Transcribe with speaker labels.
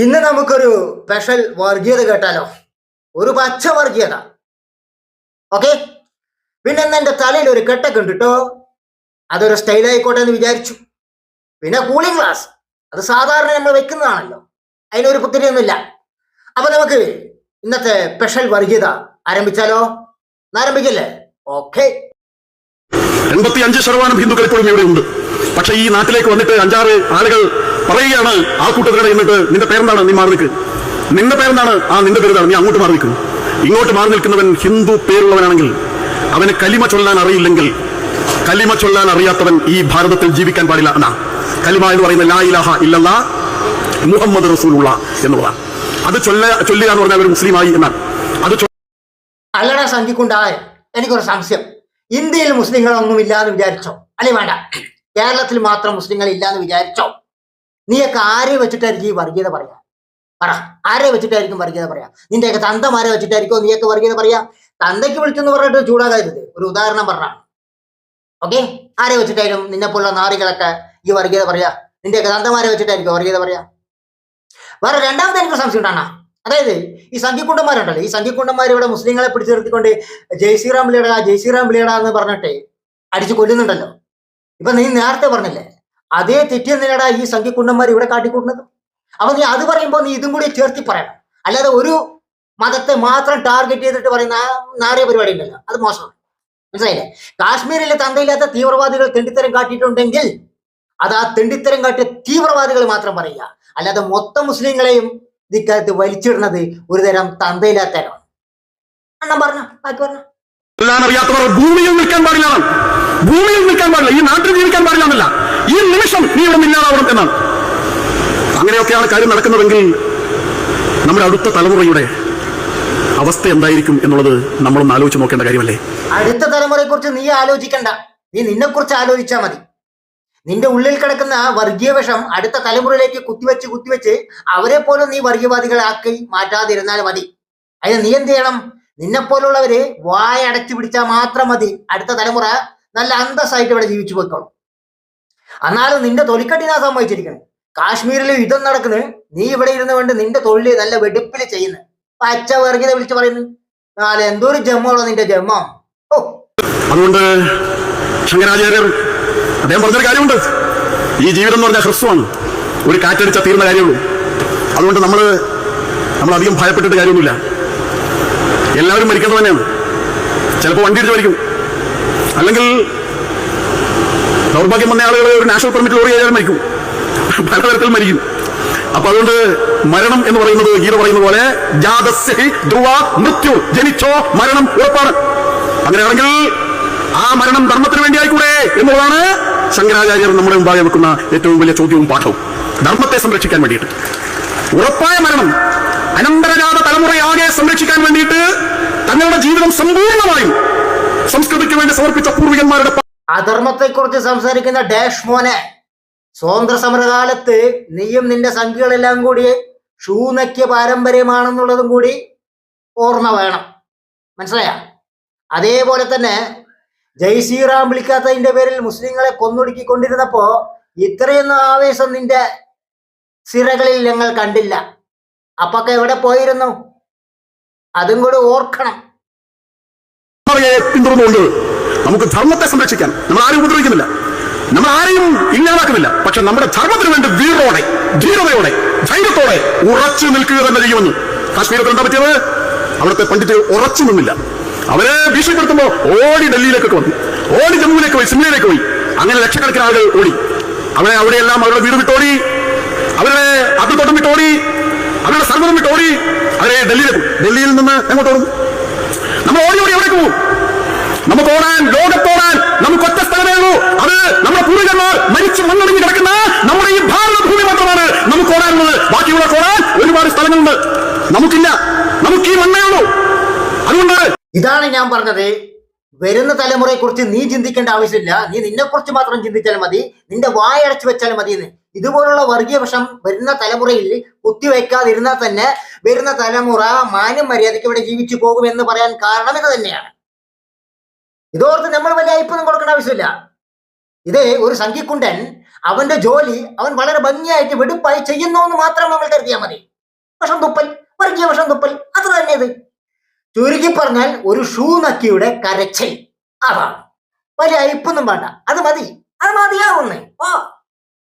Speaker 1: ഇന്ന് നമുക്കൊരു സ്പെഷ്യൽ വർഗീയത കേട്ടാലോ? ഒരു പച്ച വർഗീയത. ഓക്കെ, പിന്നെ എന്റെ തലയിൽ ഒരു കെട്ടൊക്കെ ഉണ്ട് കേട്ടോ. അതൊരു സ്റ്റൈൽ ആയിക്കോട്ടെ എന്ന് വിചാരിച്ചു. പിന്നെ കൂളിംഗ് ഗ്ലാസ്, അത് സാധാരണ നമ്മൾ വെക്കുന്നതാണല്ലോ, അതിനൊരു പുത്തിരിയൊന്നുമില്ല. അപ്പൊ നമുക്ക് ഇന്നത്തെ സ്പെഷ്യൽ വർഗീയത ആരംഭിച്ചാലോ? ആരംഭിക്കല്ലേ? ഓക്കെ.
Speaker 2: 85% ഹിന്ദുക്കൾ ഇപ്പോഴും ഇവിടെ ഉണ്ട്. പക്ഷെ ഈ നാട്ടിലേക്ക് വന്നിട്ട് 5-6 ആളുകൾ പറയുകയാണ്, ആ കൂട്ടത്തിനിടെ എന്നിട്ട് നിന്റെ പേരെന്താണ്, നീ മാറി നിൽക്ക്, നിന്റെ പേരെന്താണ്, ആ നിന്റെ പേരെന്താണ്, നീ അങ്ങോട്ട് മാറി നിൽക്കുന്നു. ഇങ്ങോട്ട് മാറി നിൽക്കുന്നവൻ ഹിന്ദു പേരുള്ളവനാണെങ്കിൽ അവന് കലിമ ചൊല്ലാൻ അറിയില്ലെങ്കിൽ, കലിമ ചൊല്ലാൻ അറിയാത്തവൻ ഈ ഭാരതത്തിൽ ജീവിക്കാൻ പാടില്ല എന്നാ. കലിമ എന്ന് പറയുന്ന ലാ ഇലാഹ ഇല്ലല്ലാ മുഹമ്മദ് റസൂലുള്ള എന്നുള്ളതാണ്. അത് ചൊല്ലുക എന്ന് പറഞ്ഞാൽ ഒരു മുസ്ലിമായി എന്നാണ്. അത്
Speaker 1: അല്ലടാ സംഖ്യക്കുണ്ടായ എനിക്കൊരു സംശയം. ഇന്ത്യയിൽ മുസ്ലിങ്ങളൊന്നും ഇല്ലാന്ന് വിചാരിച്ചോ? അല്ലെ വേണ്ട, കേരളത്തിൽ മാത്രം മുസ്ലിങ്ങൾ ഇല്ലാന്ന് വിചാരിച്ചോ? നീയൊക്കെ ആരെ വെച്ചിട്ടായിരിക്കും ഈ വർഗീയത പറയാ? പറ, ആരെ വെച്ചിട്ടായിരിക്കും വർഗീയത പറയാ? നിന്റെയൊക്കെ തന്തമാരെ വെച്ചിട്ടായിരിക്കോ നീയൊക്കെ വർഗീയത പറയാ? തന്തയ്ക്ക് വിളിച്ചെന്ന് പറഞ്ഞിട്ട് ചൂടാകരുത്. ഒരു ഉദാഹരണം പറഞ്ഞാണ്. ഓക്കെ, ആരെ വെച്ചിട്ടായാലും നിന്നെ പോലുള്ള നാറികളൊക്കെ ഈ വർഗീയത പറയാ? നിന്റെയൊക്കെ തന്തമാരെ വെച്ചിട്ടായിരിക്കും വർഗീയത പറയാ? വേറെ രണ്ടാമത്തെ എനിക്ക് സംശയം ഉണ്ടാണ്. അതായത് ഈ സംഖ്യക്കുണ്ടന്മാരുണ്ടല്ലോ, ഈ സംഖ്യക്കുണ്ടന്മാർ ഇവിടെ മുസ്ലിങ്ങളെ പിടിച്ചു നിർത്തിക്കൊണ്ട് ജയ് ശ്രീറാം വിളിയടാ, ജയ് ശ്രീറാം വിളിയടാ എന്ന് പറഞ്ഞിട്ട് അടിച്ചു കൊല്ലുന്നുണ്ടല്ലോ. ഇപ്പൊ നീ നേരത്തെ പറഞ്ഞില്ലേ, അതേ തെറ്റിയെന്നില്ലടാ ഈ സംഖ്യക്കുണ്ടന്മാർ ഇവിടെ കാട്ടിക്കൂട്ടുന്നത്. അപ്പൊ നീ അത് പറയുമ്പോൾ നീ ഇതും കൂടി ചേർത്തി പറയണം. അല്ലാതെ ഒരു മതത്തെ മാത്രം ടാർഗറ്റ് ചെയ്തിട്ട് പറയുന്ന നാറിയ പരിപാടി ഉണ്ടല്ലോ, അത് മോശമാണ്. മനസ്സിലായില്ലേ? കാശ്മീരിലെ തന്തയില്ലാത്ത തീവ്രവാദികൾ തെണ്ടിത്തരം കാട്ടിയിട്ടുണ്ടെങ്കിൽ അത് ആ തെണ്ടിത്തരം കാട്ടിയ തീവ്രവാദികൾ മാത്രം പറയുക. അല്ലാതെ മൊത്തം മുസ്ലിങ്ങളെയും ഇക്കാലത്ത് വലിച്ചിടുന്നത് ഒരു തരം തന്തയില്ലാത്തരാണ്. അണ്ണൻ പറഞ്ഞ ബാക്കി പറഞ്ഞ
Speaker 2: അറിയാത്തവർ ഭൂമിയിൽ നിൽക്കാൻ പാടില്ല, ഭൂമിയിൽ നിൽക്കാൻ പാടില്ല, ഈ നാട്ടിൽ ജീവിക്കാൻ പാടില്ല എന്നല്ല, ഈ നിമിഷം നീ ഇവിടെ ഇല്ലാതാവണം എന്നാണ്. അങ്ങനെയൊക്കെയാണ് കാര്യം നടക്കുന്നതെങ്കിൽ നമ്മുടെ അടുത്ത തലമുറയുടെ അവസ്ഥ എന്തായിരിക്കും എന്നുള്ളത് നമ്മളൊന്ന് ആലോചിച്ച് നോക്കേണ്ട കാര്യമല്ലേ?
Speaker 1: അടുത്ത തലമുറയെ കുറിച്ച് നീ ആലോചിക്കണ്ട, നീ നിന്നെ കുറിച്ച് ആലോചിച്ചാൽ മതി. നിന്റെ ഉള്ളിൽ കിടക്കുന്ന ആ വർഗീയ വിഷം അടുത്ത തലമുറയിലേക്ക് കുത്തിവെച്ച് അവരെ പോലും നീ വർഗീയവാദികളാക്കി മാറ്റാതിരുന്നാൽ മതി. അതിന് നീ എന്ത് ചെയ്യണം? നിന്നെ പോലുള്ളവര് വായ അടച്ചു പിടിച്ചാൽ മാത്രം മതി അടുത്ത തലമുറ നല്ല അന്തസ്സായിട്ട് ഇവിടെ ജീവിച്ചു പോയിക്കോളും. എന്നാലും നിന്റെ തൊലിക്കട്ടിനാ സംഭവിച്ചിരിക്കണം. കാശ്മീരിൽ യുദ്ധം നടക്കുന്നത്, നീ ഇവിടെ ഇരുന്ന് കൊണ്ട് നിന്റെ തൊഴിൽ നല്ല വെടുപ്പിൽ ചെയ്യുന്നു. പച്ച വർഗീയത വിളിച്ച് പറയുന്നു. നാളെ എന്തോരു ജമ്മോളോ നിന്റെ ജമ്മോ. ഓ,
Speaker 2: അതുകൊണ്ട് ശങ്കരാചാര്യർ അദ്ദേഹം പറഞ്ഞൊരു കാര്യമുണ്ട്, ഈ ജീവിതം എന്ന് പറഞ്ഞാൽ ഹ്രസ്വമാണ്, ഒരു കാറ്റടിച്ചാൽ തീർന്ന കാര്യമുള്ളൂ. അതുകൊണ്ട് നമ്മൾ അധികം ഭയപ്പെട്ടിട്ട് കാര്യമൊന്നുമില്ല. എല്ലാവരും മരിക്കുന്നത് തന്നെയാണ്. ചിലപ്പോൾ വണ്ടി ഇടിച്ച് മരിക്കും, അല്ലെങ്കിൽ ദൗർഭാഗ്യം വന്ന ആളുകൾ ഒരു നാഷണൽ പെർമിറ്റ് ലോറി ആയാലും മരിക്കും, പലതരത്തിൽ മരിക്കും. അപ്പൊ അതുകൊണ്ട് മരണം എന്ന് പറയുന്നത് ഗീത പറയുന്ന പോലെ മൃത്യു, ജനിച്ചോ മരണം ഉറപ്പാണ്. അങ്ങനെയാണെങ്കിൽ ആ മരണം ധർമ്മത്തിന് വേണ്ടി ആയിക്കൂടെ എന്നുള്ളതാണ് ശങ്കരാചാര്യർ നമ്മുടെ മുമ്പാകെ വെക്കുന്ന ഏറ്റവും വലിയ ചോദ്യവും പാഠവും. ധർമ്മത്തെ സംരക്ഷിക്കാൻ വേണ്ടിയിട്ട് ഉറപ്പായ മരണം, അനന്തരജാത തലമുറയാകെ സംരക്ഷിക്കാൻ വേണ്ടിയിട്ട് തങ്ങളുടെ ജീവിതം സമ്പൂർണ്ണമായും സംസ്കൃതിക്ക് വേണ്ടി സമർപ്പിച്ച പൂർവികന്മാരുടെ
Speaker 1: അധർമ്മത്തെ കുറിച്ച് സംസാരിക്കുന്ന ഡാഷ് മോനെ, സ്വാതന്ത്ര്യ സമരകാലത്ത് നീയും നിന്റെ സംഖ്യകളെല്ലാം കൂടി ഷൂനക്കിയ പാരമ്പര്യമാണെന്നുള്ളതും കൂടി ഓർമ്മ വേണം. മനസ്സിലായ? അതേപോലെ തന്നെ ജയ് ശ്രീറാം വിളിക്കാത്തതിന്റെ പേരിൽ മുസ്ലിങ്ങളെ കൊന്നൊടുക്കിക്കൊണ്ടിരുന്നപ്പോ ഇത്രയൊന്നും ആവേശം നിന്റെ സിരകളിൽ ഞങ്ങൾ കണ്ടില്ല. അപ്പൊക്കെ എവിടെ പോയിരുന്നു? അതും കൂടി ഓർക്കണം.
Speaker 2: പിന്തുടർന്നുകൊണ്ട് നമുക്ക് ധർമ്മത്തെ സംരക്ഷിക്കാൻ നമ്മൾ ആരും ഉപദ്രവിക്കുന്നില്ല, നമ്മൾ ആരെയും ഇല്ലാതാക്കുന്നില്ല. പക്ഷെ നമ്മുടെ ധർമ്മത്തിന് വേണ്ടി വീറോടെ, ധീരതയോടെ, ധൈര്യത്തോടെ ഉറച്ചു നിൽക്കുക തന്നെ ചെയ്യുമെന്ന് കാശ്മീരത്തിൽ എന്താ പറ്റിയത്? അവിടുത്തെ പണ്ഡിറ്റ് ഉറച്ചു നിന്നില്ല. അവരെ ഭീഷണിപ്പെടുത്തുമ്പോ ഓടി ഡൽഹിയിലേക്കൊക്കെ വന്നു, ഓടി ജമ്മുവിലേക്ക് പോയി, സിംലയിലേക്ക് പോയി. അങ്ങനെ ലക്ഷക്കണക്കിന് ആളുകൾ ഓടി. അവിടെയെല്ലാം അവരുടെ വീട് വിട്ടോടി, അവരുടെ അതിർത്തോട്ടം വിട്ടോടി, അവരുടെ സർവ്വം വിട്ടോടി. അവരെ ഡൽഹിയിലേക്ക് പോയി. ഡൽഹിയിൽ നിന്ന് എങ്ങോട്ട് ഓടും? നമ്മൾ ഓടി എവിടേക്ക് പോകും? നമുക്ക് ഓടാൻ, ലോകത്തോടാൻ നമുക്ക് ഒറ്റ സ്ഥലമേ ഉള്ളൂ. അത് നമ്മുടെ പൂർവികന്മാർ മരിച്ചു മണ്ണൊടുങ്ങി കിടക്കുന്ന നമ്മുടെ ഈ ഭാരതഭൂമി മാത്രമാണ് നമുക്ക് ഓടാനുള്ളത്. ബാക്കിയുള്ള ഓടാൻ ഒരുപാട് സ്ഥലങ്ങളുണ്ട്, നമുക്കില്ല. നമുക്ക് ഈ മണ്ണേ ഉള്ളൂ. അതുകൊണ്ട്
Speaker 1: ഇതാണ് ഞാൻ പറഞ്ഞത്, വരുന്ന തലമുറയെ കുറിച്ച് നീ ചിന്തിക്കേണ്ട ആവശ്യമില്ല. നീ നിന്നെ കുറിച്ച് മാത്രം ചിന്തിച്ചാൽ മതി, നിന്റെ വായടച്ചു വെച്ചാൽ മതിയെന്ന്. ഇതുപോലുള്ള വർഗീയ വിഷം വരുന്ന തലമുറയിൽ കുത്തിവെക്കാതിരുന്നാൽ തന്നെ വരുന്ന തലമുറ മാന്യം മര്യാദയ്ക്ക് ഇവിടെ ജീവിച്ചു പോകുമെന്ന് പറയാൻ കാരണം ഇത് തന്നെയാണ്. ഇതോർത്ത് നമ്മൾ വലിയ അയ്പൊന്നും കൊടുക്കേണ്ട ആവശ്യമില്ല. ഇത് ഒരു സംഖ്യക്കുണ്ടൻ അവന്റെ ജോലി അവൻ വളരെ ഭംഗിയായിട്ട് വെടുപ്പായി ചെയ്യുന്നു എന്ന് മാത്രം നമ്മൾ കരുതിയാൽ മതി. വിഷം തുപ്പൽ, വർഗീയ വിഷം തുപ്പൽ, അത്ര തന്നെ ഇത്. ചുരുക്കി പറഞ്ഞാൽ ഒരു ഷൂ നക്കിയുടെ കരച്ചിൽ. അതാണ്. വലിയ അയപ്പൊന്നും വേണ്ട, അത് മതി, അത് മതിയാവുന്നേ. ഓ